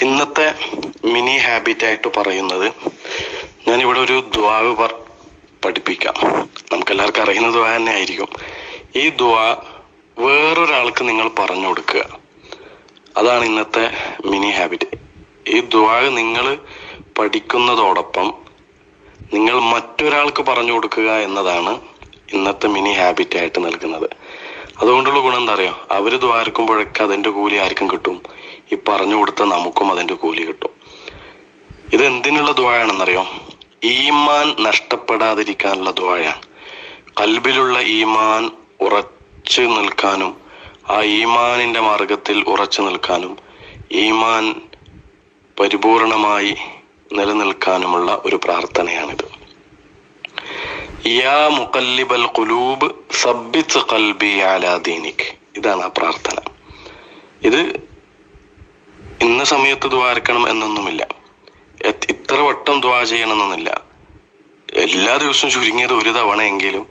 ഇന്നത്തെ മിനി ഹാബിറ്റായിട്ട് പറയുന്നത്, ഞാനിവിടെ ഒരു ദുആ പഠിപ്പിക്കാം. നമുക്കെല്ലാവർക്കും അറിയുന്ന ദുആ തന്നെ ആയിരിക്കും. ഈ ദുആ വേറൊരാൾക്ക് നിങ്ങൾ പറഞ്ഞു കൊടുക്കുക. അതാണ് ഇന്നത്തെ മിനി ഹാബിറ്റ്. ഈ ദുആ നിങ്ങൾ പഠിക്കുന്നതോടൊപ്പം നിങ്ങൾ മറ്റൊരാൾക്ക് പറഞ്ഞു കൊടുക്കുക എന്നതാണ് ഇന്നത്തെ മിനി ഹാബിറ്റായിട്ട് നൽകുന്നത്. അതുകൊണ്ടുള്ള ഗുണം എന്താ അറിയോ? അവര് ദ്വാരക്കുമ്പോഴൊക്കെ അതിന്റെ കൂലി ആർക്കും കിട്ടും? ഈ പറഞ്ഞു കൊടുത്ത നമുക്കും അതിന്റെ കൂലി കിട്ടും. ഇത് എന്തിനുള്ള ദുആയാണെന്നറിയോ? ഈമാൻ നഷ്ടപ്പെടാതിരിക്കാനുള്ള ദുആയാണ്. ഖൽബിലുള്ള ഈമാൻ ഉറച്ചു നിൽക്കാനും, ആ ഈമാനിന്റെ മാർഗത്തിൽ ഉറച്ചു നിൽക്കാനും, ഈമാൻ പരിപൂർണമായി നിലനിൽക്കാനുമുള്ള ഒരു പ്രാർത്ഥനയാണിത്. യാ മുഖല്ലിബൽ ഖുലൂബ് സബ്ബിത് ഖൽബി അലാ ദീനിക്. ഇതാണ് ആ പ്രാർത്ഥന. ഇത് ഇന്ന സമയത്ത് ദ്വാരക്കണം എന്നൊന്നുമില്ല, ഇത്ര വട്ടം ദ്വാ ചെയ്യണമെന്നൊന്നുമില്ല. എല്ലാ ദിവസവും ചുരുങ്ങിയത് ഒരു തവണയെങ്കിലും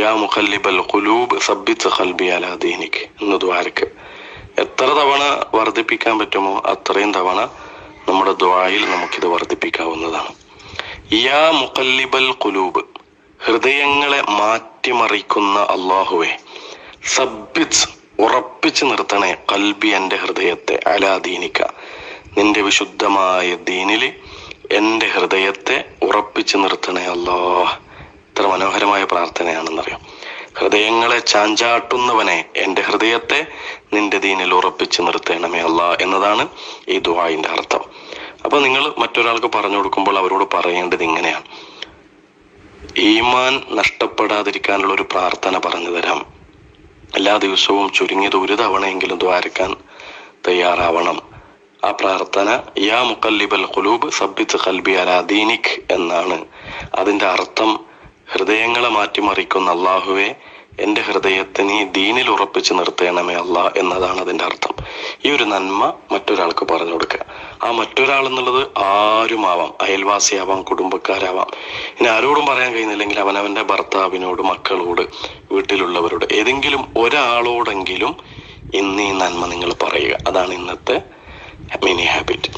യാ മുഖല്ലിബൽ ഖുലൂബ് സബ്ബിത് ഖൽബി അലാ ദീനിക് എന്ന് ദ്വാരക്ക്. എത്ര തവണ വർദ്ധിപ്പിക്കാൻ പറ്റുമോ അത്രയും തവണ നമ്മുടെ ദ്വായിൽ നമുക്കിത് വർദ്ധിപ്പിക്കാവുന്നതാണ്. യാ മുഖല്ലിബൽ ഖുലൂബ്, ഹൃദയങ്ങളെ മാറ്റിമറിക്കുന്ന അള്ളാഹുവെ, സബ്ബിത് ഉറപ്പിച്ചു നിർത്തണേ, ഖൽബി എന്റെ ഹൃദയത്തെ, അലാ ദീനിക നിന്റെ വിശുദ്ധമായ ദീനില് എന്റെ ഹൃദയത്തെ ഉറപ്പിച്ചു നിർത്തണേ അല്ലാഹ്. ഇത്ര മനോഹരമായ പ്രാർത്ഥനയാണെന്നറിയാം. ഹൃദയങ്ങളെ ചാഞ്ചാട്ടുന്നവനെ, എന്റെ ഹൃദയത്തെ നിന്റെ ദീനിൽ ഉറപ്പിച്ചു നിർത്തണമേ അല്ലാഹ് എന്നതാണ് ഈ ദുആഇന്റെ അർത്ഥം. അപ്പൊ നിങ്ങൾ മറ്റൊരാൾക്ക് പറഞ്ഞു കൊടുക്കുമ്പോൾ അവരോട് പറയേണ്ടത് ഇങ്ങനെയാണ്: ഈമാൻ നഷ്ടപ്പെടാതിരിക്കാനുള്ള ഒരു പ്രാർത്ഥന പറഞ്ഞു തരാം. എല്ലാ ദിവസവും ചുരുങ്ങിയത് ഒരു തവണയെങ്കിലും ദ്വാരക്കാൻ തയ്യാറാവണം. ആ പ്രാർത്ഥന യാ മുഖല്ലിബൽ ഖുലൂബ് സബ്ബിത് ഖൽബി അലാ ദീനിക് എന്നാണ്. അതിന്റെ അർത്ഥം ഹൃദയങ്ങളെ മാറ്റിമറിക്കുന്ന അള്ളാഹുവെ, എന്റെ ഹൃദയത്തെ നീ ദീനിൽ ഉറപ്പിച്ച് നിർത്തണമേ അല്ലാഹ് എന്നതാണ് അതിന്റെ അർത്ഥം. ഈ ഒരു നന്മ മറ്റൊരാൾക്ക് പറഞ്ഞു കൊടുക്കുക. ആ മറ്റൊരാൾ എന്നുള്ളത് ആരുമാവാം, അയൽവാസിയാവാം, കുടുംബക്കാരാവാം. ഇനി ആരോടും പറയാൻ കഴിയുന്നില്ലെങ്കിൽ അവനവന്റെ ഭർത്താവിനോട്, മക്കളോട്, വീട്ടിലുള്ളവരോട്, ഏതെങ്കിലും ഒരാളോടെങ്കിലും ഇന്ന് ഈ നന്മ നിങ്ങൾ പറയുക. അതാണ് ഇന്നത്തെ മിനി ഹാബിറ്റ്.